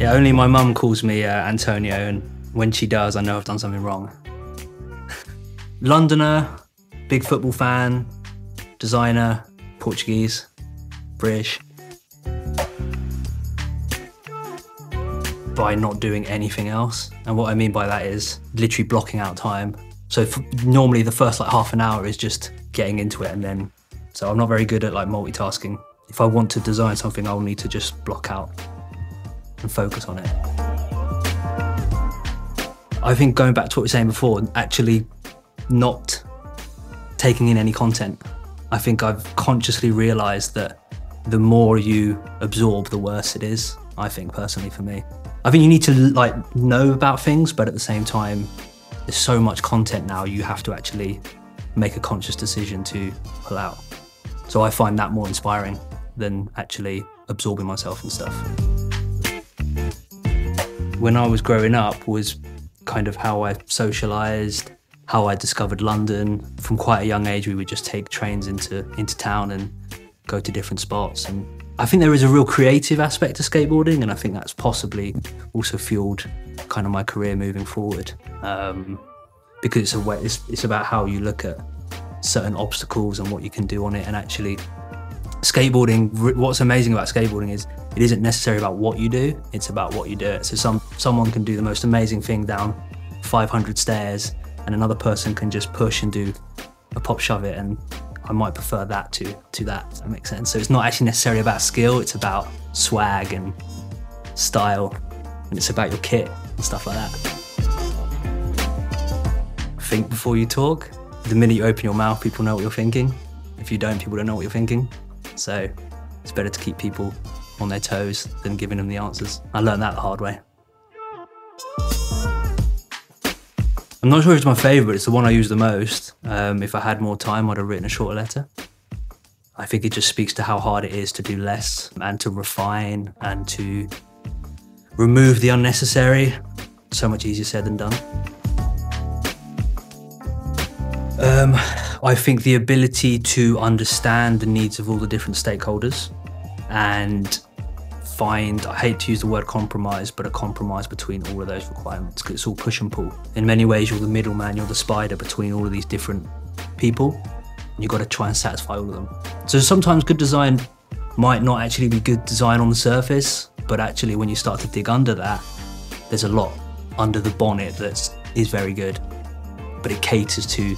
Yeah, only my mum calls me Antonio, and when she does, I know I've done something wrong. Londoner, big football fan, designer, Portuguese, British. By not doing anything else. And what I mean by that is literally blocking out time. So normally the first like half an hour is just getting into it, and then, so I'm not very good at like multitasking. If I want to design something, I'll need to just block out and focus on it. I think going back to what we were saying before, actually not taking in any content. I think I've consciously realized that the more you absorb, the worse it is, I think, personally for me. I think you need to like know about things, but at the same time, there's so much content now, you have to actually make a conscious decision to pull out. So I find that more inspiring than actually absorbing myself and stuff. When I was growing up was kind of how I socialised, how I discovered London. From quite a young age, we would just take trains into town and go to different spots. And I think there is a real creative aspect to skateboarding, and I think that's possibly also fueled kind of my career moving forward. Because it's about how you look at certain obstacles and what you can do on it. And actually, skateboarding, what's amazing about skateboarding is it isn't necessarily about what you do, it's about what you do. So someone can do the most amazing thing down 500 stairs, and another person can just push and do a pop shove it, and I might prefer that to that, if that makes sense. So it's not actually necessarily about skill, it's about swag and style, and it's about your kit and stuff like that. Think before you talk. The minute you open your mouth, people know what you're thinking. If you don't, people don't know what you're thinking. So it's better to keep people on their toes than giving them the answers. I learned that the hard way. I'm not sure if it's my favourite, it's the one I use the most. If I had more time, I'd have written a shorter letter. I think it just speaks to how hard it is to do less and to refine and to remove the unnecessary. So much easier said than done. I think the ability to understand the needs of all the different stakeholders and find, I hate to use the word compromise, but a compromise between all of those requirements, because it's all push and pull. In many ways, you're the middleman, you're the spider between all of these different people, and you've got to try and satisfy all of them. So sometimes good design might not actually be good design on the surface, but actually when you start to dig under that, there's a lot under the bonnet that is very good, but it caters to,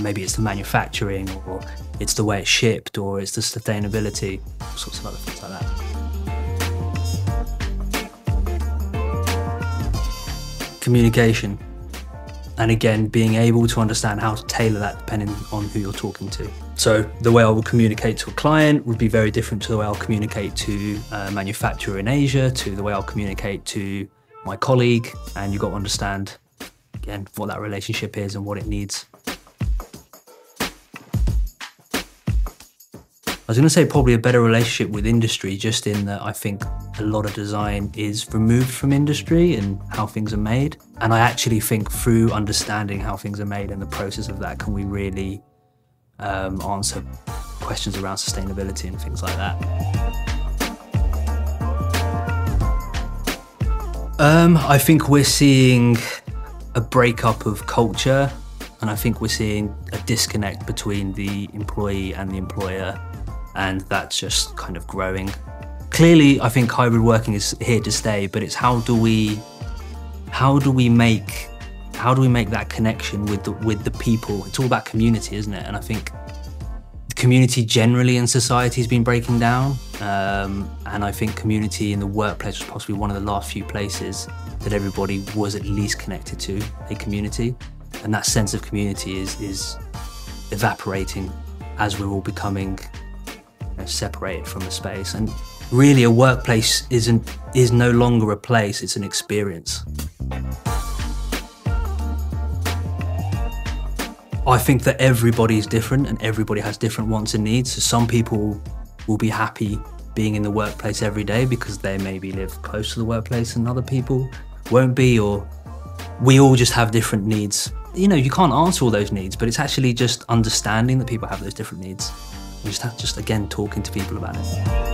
maybe it's the manufacturing, or it's the way it's shipped, or it's the sustainability, all sorts of other things like that. Communication. And again, being able to understand how to tailor that depending on who you're talking to. So the way I would communicate to a client would be very different to the way I'll communicate to a manufacturer in Asia, to the way I'll communicate to my colleague. And you've got to understand, again, what that relationship is and what it needs. I was going to say probably a better relationship with industry, just in that I think a lot of design is removed from industry and how things are made. And I actually think through understanding how things are made and the process of that, can we really answer questions around sustainability and things like that. I think we're seeing a breakup of culture, and I think we're seeing a disconnect between the employee and the employer. And that's just kind of growing. Clearly, I think hybrid working is here to stay, but it's how do we make that connection with the people? It's all about community, isn't it? And I think the community generally in society has been breaking down, and I think community in the workplace was possibly one of the last few places that everybody was at least connected to a community, and that sense of community is evaporating as we're all becoming separated from the space. And really a workplace is no longer a place, it's an experience. I think that everybody's different and everybody has different wants and needs. So some people will be happy being in the workplace every day because they maybe live close to the workplace, and other people won't be, or we all just have different needs. You can't answer all those needs, but it's actually just understanding that people have those different needs. You just have to again, talking to people about it.